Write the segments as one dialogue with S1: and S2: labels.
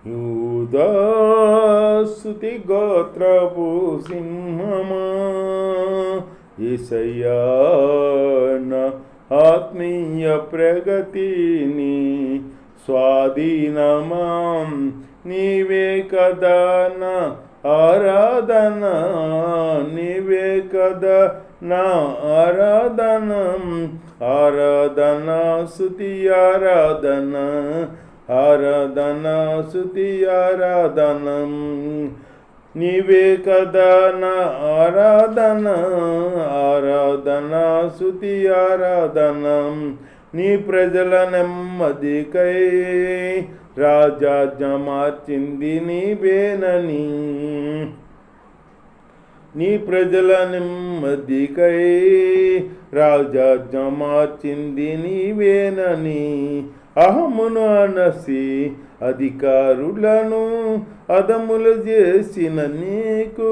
S1: యూదాస్తుతి గోత్రపు సింహమా యేసయ్యా నా ఆత్మీయ ప్రగతిని స్వాధీనమాం నీవే కదా నా ఆరాధన, నీవే కదా నా ఆరాధన, ఆరాధన స్తుతి ఆరాధన, ఆరాధన స్తుతి ఆరాధన, నీవే కదా నా ఆరాధన, ఆరాధన స్తుతి ఆరాధన. నీ ప్రజల నెమ్మదికై రాజ్యం మార్చింది నీవేనని, నీ ప్రజల నెమ్మదికై రాజ్యం మార్చింది నీవేనని. అహమును అనసి అధికారులను అదములు చేసిన నీకు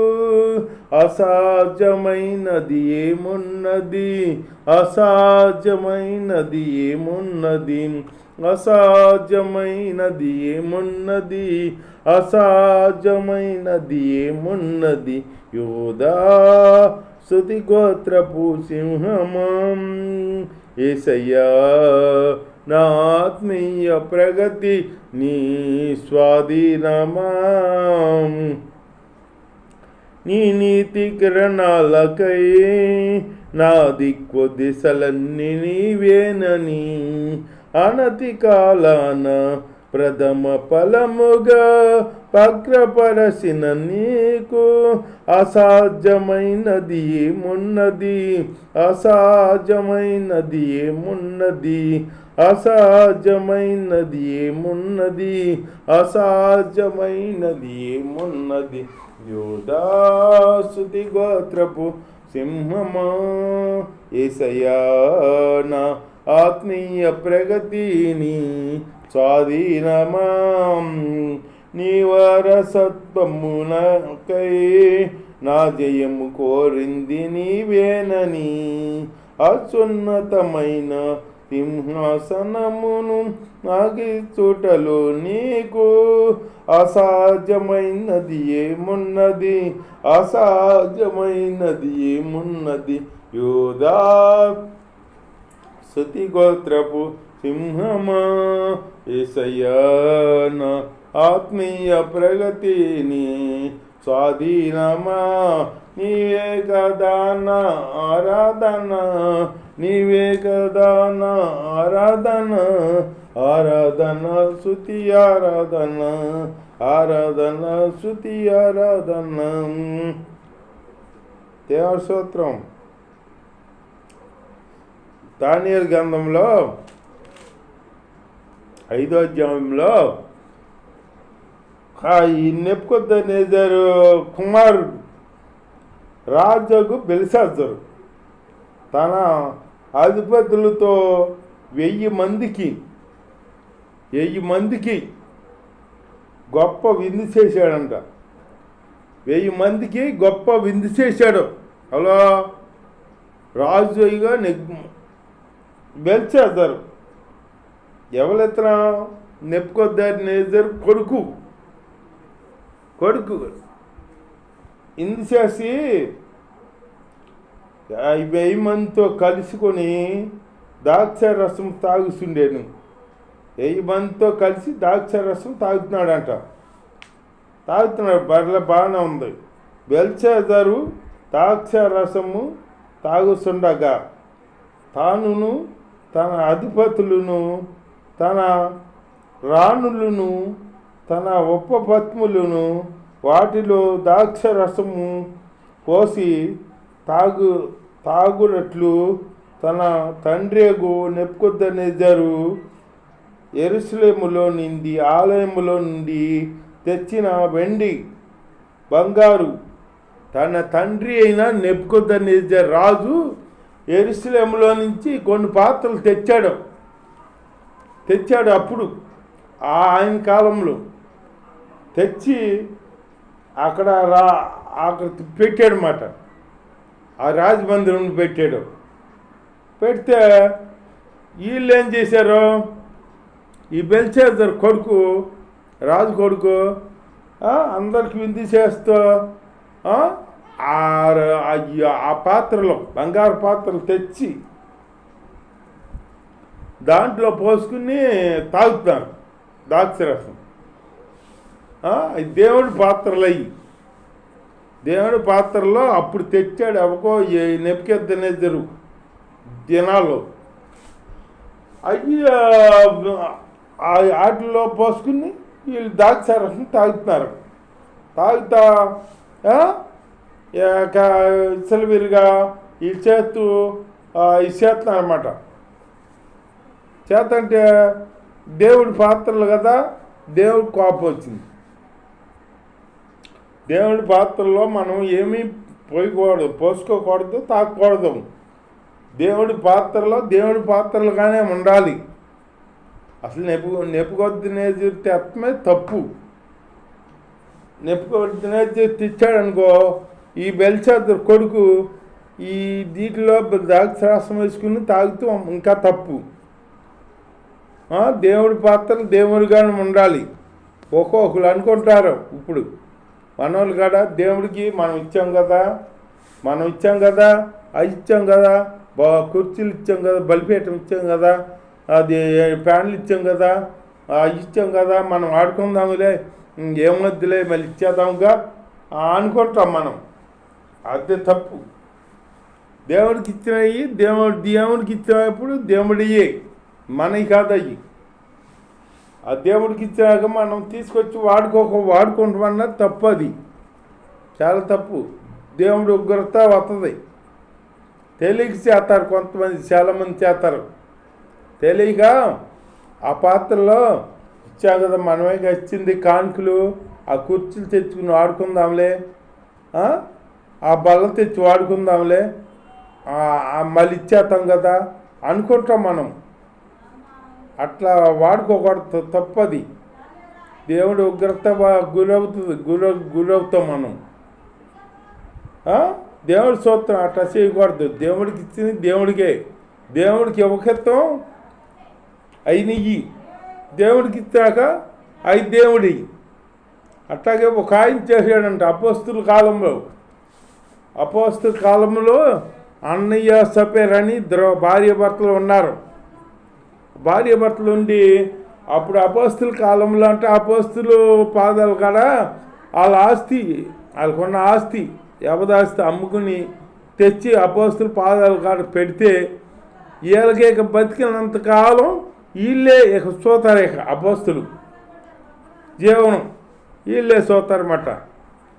S1: అసాధ్యమైనది ఏమున్నది, అసాధ్యమైనది ఏమున్నది, అసాధ్యమైనది ఏమున్నది, అసాధ్యమైనది ఏమున్నది. యూదా స్తుతి గోత్రపు సింహమం యేసయ్యా నా ఆత్మీయ ప్రగతి నీ స్వాధీనమా. నీ నీతి కిరణాలకై నా దిక్కు దిశలన్నీ నీవేనని అనతి కాలాన ప్రథమ ఫలముగా పక్రపరసిన నీకు అసాధ్యమైనది ఏమున్నది, అసాధ్యమైనది ఏమున్నది, అసాధ్యమైనది ఏమున్నది, అసాధ్యమైనది ఏమున్నది. యూదా స్తుతి గోత్రపు సింహమా యేసయ్యా నా ఆత్మీయ ప్రగతిని స్వాధీనమా. నీ వారసత్వమునకై నా జయము కోరింది నీవేనని అత్యున్నతమైన సింహాసనమును నాకిచ్చుటలో నీకు అసాధ్యమైనది ఏమున్నది, అసాధ్యమైనది ఏమున్నది. యూదా స్తుతి గోత్రపు సింహమా యేసయ్యా నా ఆత్మీయ ప్రగతిని స్వాధీనమా. నీవే కదా నా ఆరాధన, నీవే కదా నా ఆరాధన, ఆరాధన స్తుతి ఆరాధన, ఆరాధన స్తుతి ఆరాధన. దేవా స్తోత్రం. దానియేలు గ్రంథంలో 5వ అధ్యాయంలో ఈ నెబుకద్నెజరు కుమారుడు రాజుకు బెల్షాజరు తన అధిపతులతో 1000 మందికి గొప్ప విందు చేశాడంట. 1000 మందికి గొప్ప విందు చేశాడు. అలా రాజుగా బెల్షాజరు ఎవరెత్తన నెబుకద్నెజరు కొడుకు ఇందు చేసి 1000 మందితో కలుసుకొని ద్రాక్ష రసం తాగుతుండేను. 1000 మందితో కలిసి ద్రాక్ష రసం తాగుతున్నాడంట. బాగానే ఉంది. బెల్షాజరు ద్రాక్ష రసము తాగుతుండగా తానును తన అధిపతులను తన రాణులను తన ఉపపత్ములను వాటిలో ద్రాక్ష రసము పోసి తాగునట్లు తన తండ్రియగు నెబుకద్నెజరు యెరూషలేములో నుండి ఆలయములో నుండి తెచ్చిన వెండి బంగారు తన తండ్రి అయిన నెబుకద్నెజరు రాజు యెరూషలేములో నుంచి కొన్ని పాత్రలు తెచ్చాడు. అప్పుడు ఆయన కాలంలో తెచ్చి అక్కడ పెట్టాడు మాట. ఆ రాజమందిరం పెట్టాడు. పెడితే వీళ్ళు ఏం చేశారు, ఈ బెల్షాజర్ కొడుకు రాజు కొడుకు అందరికి విందు చేస్తూ ఆ ఆ పాత్రలో బంగారు పాత్రలు తెచ్చి దాంట్లో పోసుకుని తాగుతున్నారు ద్రాక్షరసం. దేవుడి పాత్రలు అయ్యి దేవుడి పాత్రలో అప్పుడు తెచ్చాడు ఎవకో నెబుకద్నెజరు దినాల్లో అవి వాటిలో పోసుకుని వీళ్ళు ద్రాక్షరసం తాగుతున్నారు. తాగుతా విచ్చలవిరిగా ఈ చేతు చేస్తున్నారు అన్నమాట. చేత అంటే దేవుడి పాత్రలు కదా, దేవుడి కోపం వచ్చింది. దేవుడి పాత్రలో మనం ఏమీ పోసుకోకూడదు, తాకూడదు. దేవుడి పాత్రలో దేవుడి పాత్రలుగానే ఉండాలి. అసలు నెబుకద్నెజరు తెత్తమే తప్పు. నెబుకద్నెజరు తెచ్చాడనుకో, ఈ బెల్షస్సరు కొడుకు ఈ దీంట్లో ద్రాక్షరసం వేసుకుని తాగుతూ ఇంకా తప్పు. దేవుడి పాత్రలు దేవుడిగానే ఉండాలి. ఒక్కొక్కరు అనుకుంటారు ఇప్పుడు మనోళ్ళు కాడ దేవుడికి మనం ఇచ్చాం కదా అవి ఇచ్చాం కదా, కుర్చీలు ఇచ్చాం కదా, బలిపీఠం ఇచ్చాం కదా, అది ఫ్యాన్లు ఇచ్చాం కదా, అవి ఇచ్చాం కదా, మనం ఆడుకుందాములే, ఏమొద్దులే మళ్ళీ ఇచ్చేద్దాంగా అనుకుంటాం మనం. అదే తప్పు. దేవుడికి ఇచ్చినవి దేవుడికి ఇచ్చినప్పుడు దేవుడియే, మనవి కాదు అయ్యి. ఆ దేవుడికి ఇచ్చినాక మనం తీసుకొచ్చి వాడుకుంటామన్నది తప్పు. అది చాలా తప్పు. దేవుడు ఉగ్రత వస్తుంది. తెలియక చేస్తారు కొంతమంది, చాలామంది చేస్తారు తెలియక. ఆ పాత్రలో ఇచ్చాం కదా, మనమే ఇచ్చింది కానుకలు, ఆ కుర్చీలు తెచ్చుకుని వాడుకుందాంలే, ఆ బల్ల తెచ్చి వాడుకుందాంలే, మళ్ళీ ఇచ్చేస్తాం కదా అనుకుంటాం మనం. అట్లా వాడుకోకూడదు, తప్పది. దేవుడు ఉగ్రత గురవుతాం మనం. దేవుడి సూత్రం అట్లా చేయకూడదు. దేవుడికి ఇచ్చింది దేవుడికే. దేవుడికి ఇవ్వకెత్తం అయినయ్యి, దేవుడికి ఇచ్చాక అవి దేవుడి. అట్లాగే ఒక ఆయన చేశాడంట అపోస్తుల కాలంలో అన్నయ్య సపేర్ అని భార్య భర్తలు ఉన్నారు. భార్య భర్తలు ఉండి అప్పుడు అపోస్తుల కాలంలో అంటే అపోస్తులు పాదాలు కాడ వాళ్ళకున్న ఆస్తి యవదాస్తి అమ్ముకుని తెచ్చి అపోస్తుల పాదాలు కాడ పెడితే వీళ్ళకి ఇక బతికినంతకాలం వీళ్ళే ఇక చూతారు. ఇక అపోస్తులు జీవనం వీళ్ళే చూతారన్నమాట.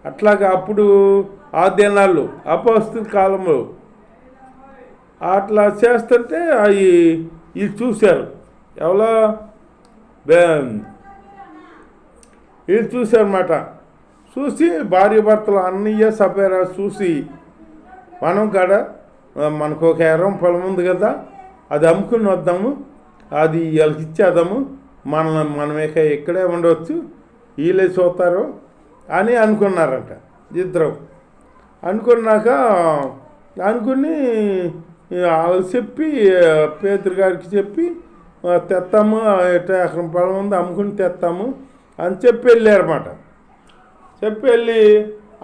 S1: అట్లాగా అప్పుడు ఆ దినాల్లో అపోస్తుల కాలంలో అట్లా చేస్తుంటే అవి వీళ్ళు చూశారు. ఎవరో వీళ్ళు చూశారన్నమాట. చూసి భార్య భర్తలు అన్నయ్య సపేరా చూసి మనం కాడ మనకు ఒక ఎకరం పొలం ఉంది కదా, అది అమ్ముకుని వద్దాము, అది వీళ్ళకి ఇచ్చేద్దాము, మనం ఇక్కడే ఉండవచ్చు, వీళ్ళే చూస్తారు అని అనుకున్నారంట ఇద్దరు. అనుకున్నాక వాళ్ళు చెప్పి పేతురు గారికి చెప్పి తెస్తాము, ఎకరం పొలం ఉంది అమ్ముకుని తెస్తాము అని చెప్పి వెళ్ళారన్నమాట. చెప్పి వెళ్ళి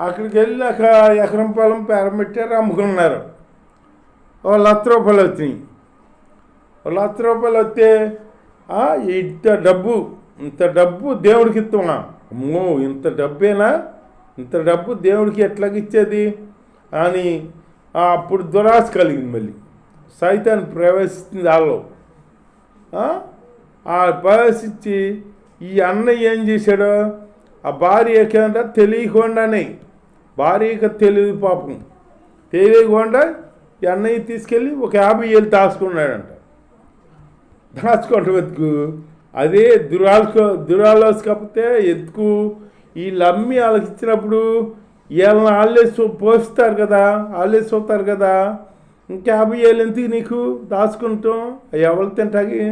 S1: అక్కడికి వెళ్ళాక ఎకరం పొలం పేరమెట్టారు, అమ్ముకున్నారు. ₹1,00,000 వచ్చినాయి. ₹1,00,000 వస్తే ఇంత డబ్బు దేవుడికి ఇస్తామా? అమ్మో, ఇంత డబ్బు దేవుడికి ఎట్లాగిచ్చేది అని అప్పుడు దురాశ కలిగింది. మళ్ళీ సైతాన్ని ప్రవేశిస్తుంది వాళ్ళు. ప్రవేశించి ఈ అన్నయ్య ఏం చేశాడు, ఆ భార్యకి అంట తెలియకుండానే, భార్యకి తెలియదు పాపం, తెలియకుండా ఈ అన్నయ్య తీసుకెళ్ళి ఒక 50,000 దాచుకున్నాడంట. దాచుకోవటం ఎందుకు? అదే దురాలోచన కాకపోతే ఎందుకు? వీళ్ళు అమ్మి వాళ్ళకి ఇచ్చినప్పుడు వీళ్ళని వాళ్ళే పోస్తారు కదా, వాళ్ళే చూస్తారు కదా, ఇంకా 50,000 ఎందుకు నీకు దాచుకుంటాం? ఎవరు తింటాకి?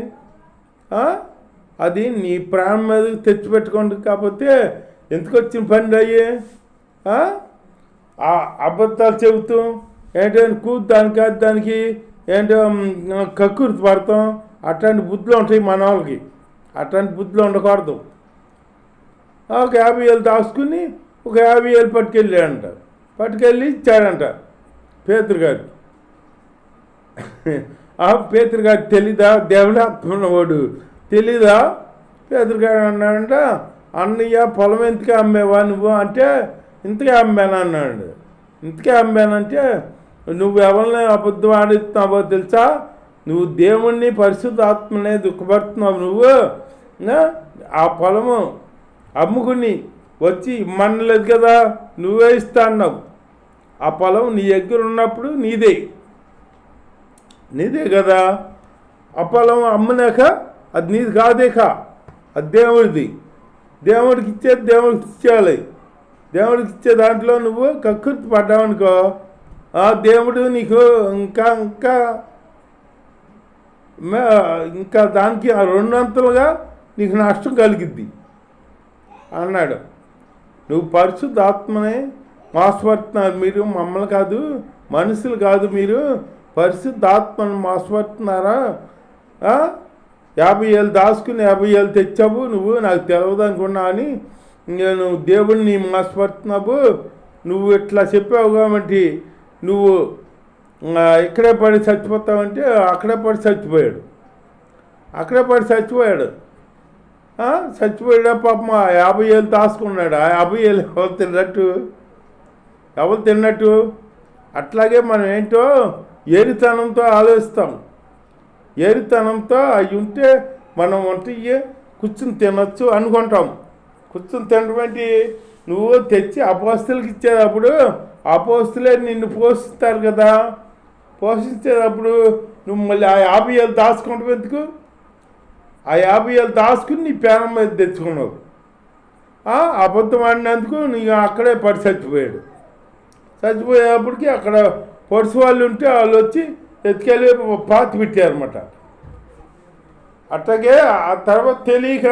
S1: అది నీ ప్రాణం మీద తెచ్చిపెట్టుకోండి. కాకపోతే ఎందుకు వచ్చిన పని అయ్యి అబద్ధాలు చెబుతాం ఏంటో, దానికి ఏంటో కక్కుర్తి పడతాం. అట్లాంటి బుద్ధులు ఉంటాయి మన వాళ్ళకి. అట్లాంటి బుద్ధులు ఉండకూడదు. ఒక 50,000 దాచుకుని ఒక 50,000 పట్టుకెళ్ళాడంట. పట్టుకెళ్ళి ఇచ్చాడంట పేతురు గారికి. పేతురు గారికి తెలీదా? దేవుడు ఉన్నవాడు తెలీదా? పేతురు గారు అన్నాడంట, అన్నయ్య పొలం ఎంతకే అమ్మేవా నువ్వు అంటే, ఇంతకే అమ్మాను అన్నాడు. ఇంతకే అమ్మానంటే, నువ్వు ఎవరిని అబద్ధం ఆడిస్తున్నావో తెలుసా? నువ్వు దేవుణ్ణి పరిశుద్ధాత్మనే దుఃఖపడుతున్నావు. నువ్వు ఆ పొలము అమ్ముకుని వచ్చి ఇమ్మనలేదు కదా, నువ్వే ఇస్తా అన్నావు. ఆ పొలం నీ దగ్గర ఉన్నప్పుడు నీదే కదా. ఆ పొలం అమ్మినాక అది నీది కాదేక, అది దేవుడిది. దేవుడికి ఇచ్చేది దేవుడికి ఇచ్చేయాలి. దేవుడికి ఇచ్చే దాంట్లో నువ్వు కక్కుర్తి పడ్డావనుకో, ఆ దేవుడు నీకు ఇంకా దానికి 2 అంతలుగా నీకు నష్టం కలిగిద్ది అన్నాడు. నువ్వు పరిశుద్ధాత్మనే మోసపడుతున్నారు. మీరు మమ్మల్ని కాదు, మనుషులు కాదు, మీరు పరిశుద్ధాత్మను మోసపడుతున్నారా? 50,000 దాచుకుని 50,000 తెచ్చావు, నువ్వు నాకు తెలియదు అనుకున్నా అని నేను దేవుడిని మోసపడుతున్నావు. నువ్వు ఇట్లా చెప్పావు కాబట్టి నువ్వు ఇక్కడే పడి చచ్చిపోతావంటే అక్కడే పడి చచ్చిపోయాడు. చచ్చిపోయాడు పాపం. 50,000 దాచుకున్నాడు. ఆ 50,000 ఎవరు తిన్నట్టు? అట్లాగే మనం ఏంటో ఏరితనంతో ఆలోచిస్తాం. ఏరితనంతో అవి ఉంటే మనం వంటయ్యి కూర్చుని తినొచ్చు అనుకుంటాం. కూర్చుని తినటువంటి నువ్వు తెచ్చి అపోస్తులకి ఇచ్చేటప్పుడు అపోస్తులే నిన్ను పోషిస్తారు కదా. పోషించేటప్పుడు నువ్వు మళ్ళీ ఆ 50,000 దాచుకుంటావు ఎందుకు? ఆ 50,000 దాచుకుని నీ పేరం మీద తెచ్చుకున్నావు. అబద్ధం ఆడినందుకు నీకు అక్కడే పడి చచ్చిపోయాడు. చచ్చిపోయేటప్పటికి అక్కడ పొడుసు వాళ్ళు ఉంటే వాళ్ళు వచ్చి ఎత్తుకెళ్ళి పాతి పెట్టారన్నమాట. అట్లాగే ఆ తర్వాత తెలియక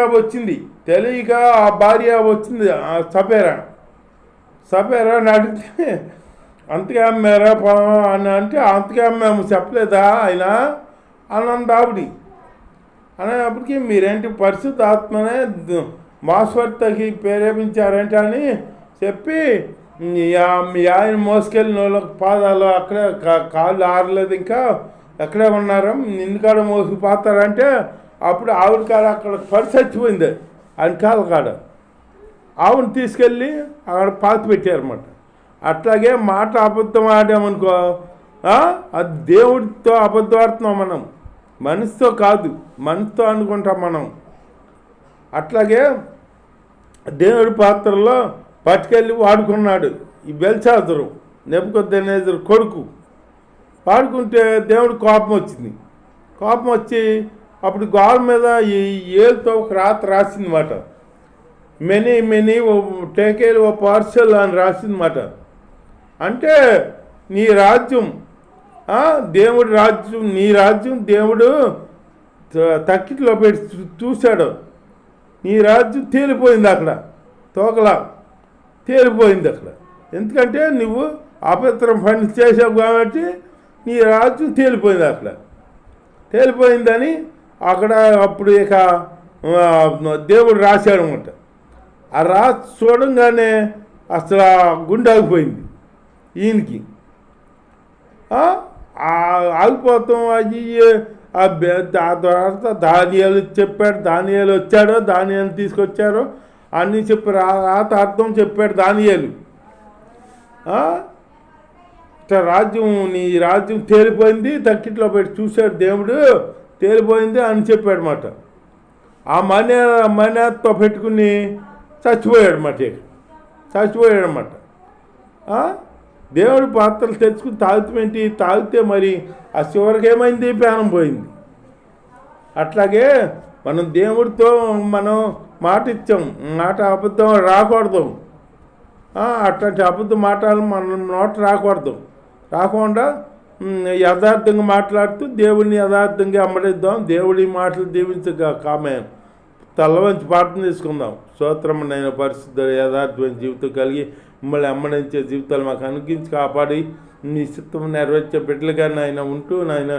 S1: ఆ భార్య వచ్చింది, సపేరా అడిగితే అంతగా అమ్మారా అని అంటే, అంతగా అమ్మాము చెప్పలేదా ఆయన అన్నంది ఆవిడ. అనేటప్పటికీ మీరేంటి పరిశుద్ధ ఆత్మనే మోసవర్తకి ప్రేరేపించారంటే అని చెప్పి మీ ఆయన మోసుకెళ్ళిన వాళ్ళకి పాదాలు అక్కడే కాళ్ళు ఆరలేదు, ఇంకా ఎక్కడే ఉన్నారు, నిన్ను కాడ మోసుకుపోతారంటే అప్పుడు ఆవిడ కాడ అక్కడ పడి చచ్చిపోయింది. ఆయన కాళ్ళ కాడ ఆవును తీసుకెళ్ళి అక్కడ పాతి పెట్టారన్నమాట. అట్లాగే మాట అబద్ధం ఆడామనుకో, అది దేవుడితో అబద్ధం ఆడుతున్నాం మనం, మనసుతో కాదు, మనసుతో అనుకుంటాం మనం. అట్లాగే దేవుడి పాత్రలో పట్టుకెళ్ళి వాడుకున్నాడు ఈ బెల్షాజరు, నెబుకద్నెజరు కొడుకు. వాడుకుంటే దేవుడి కోపం వచ్చింది. కోపం వచ్చి అప్పుడు గోడ మీద ఈ ఏలుతో ఒక రాత రాసిందన్నమాట. మెనీ టేకేల్ ఓ పార్సల్ అని రాసిందన్నమాట. అంటే నీ రాజ్యం, దేవుడి రాజ్యం, నీ రాజ్యం దేవుడు తక్కిట్లో పెట్టి చూశాడు. నీ రాజ్యం తేలిపోయింది అక్కడ, తోకలా తేలిపోయింది అక్కడ. ఎందుకంటే నువ్వు అపవిత్రం పని చేసావు కాబట్టి నీ రాజ్యం తేలిపోయింది అక్కడ. తేలిపోయిందని అక్కడ అప్పుడు ఇక దేవుడు రాశాడు అనమాట. ఆ రాసి చూడంగానే అసలు గుండె ఆగిపోయింది ఈయనకి. ఆగిపోతాం. అది ఆ తర్వాత దానియాలు చెప్పాడు, దానియాలు వచ్చాడో దానియాలు తీసుకొచ్చారో అన్నీ చెప్పి రాత అర్థం చెప్పాడు దానియాలు. రాజ్యం, నీ రాజ్యం తేలిపోయింది, తక్కిట్లో పెట్టి చూశాడు దేవుడు, తేలిపోయింది అని చెప్పాడు అన్నమాట. ఆ మనేతో పెట్టుకుని చచ్చిపోయాడన్నమాట. దేవుడి పాత్రలు తెచ్చుకుని తాగుతామేంటి? తాగితే మరి ఆ చివరికి ఏమైంది? ప్రాణం పోయింది. అట్లాగే మనం దేవుడితో మనం మాట ఇచ్చాం, మాట అబద్ధం రాకూడదు. అట్లాంటి అబద్ధ మాటలు మన నోట రాకుండా యథార్థంగా మాట్లాడుతూ దేవుడిని యథార్థంగా అమ్మడిద్దాం. దేవుడి మాటలు దీవించగా కామే తల్లవంచి ప్రార్థన చేసుకుందాం. స్తోత్రమైన పరిశుద్ధ యథార్థమైన జీవితం కలిగి మిమ్మల్ని అమ్మడించే జీవితాలు మాకు అనుగ్రహించి కాపాడి మీ చిత్తం నెరవేర్చే బిడ్డలుగా నాయన ఉంటూ నాయన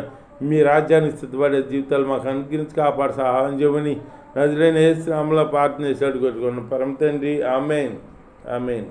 S1: మీ రాజ్యానికి సిద్ధపడే జీవితాలు మాకు అనుగ్రహించి కాపాడి సహాయం చేయమని నజరైన యేసు నామములో ప్రార్థన చేసి అడుగుతున్నాను పరమ తండ్రి. ఆమేన్. ఆమేన్.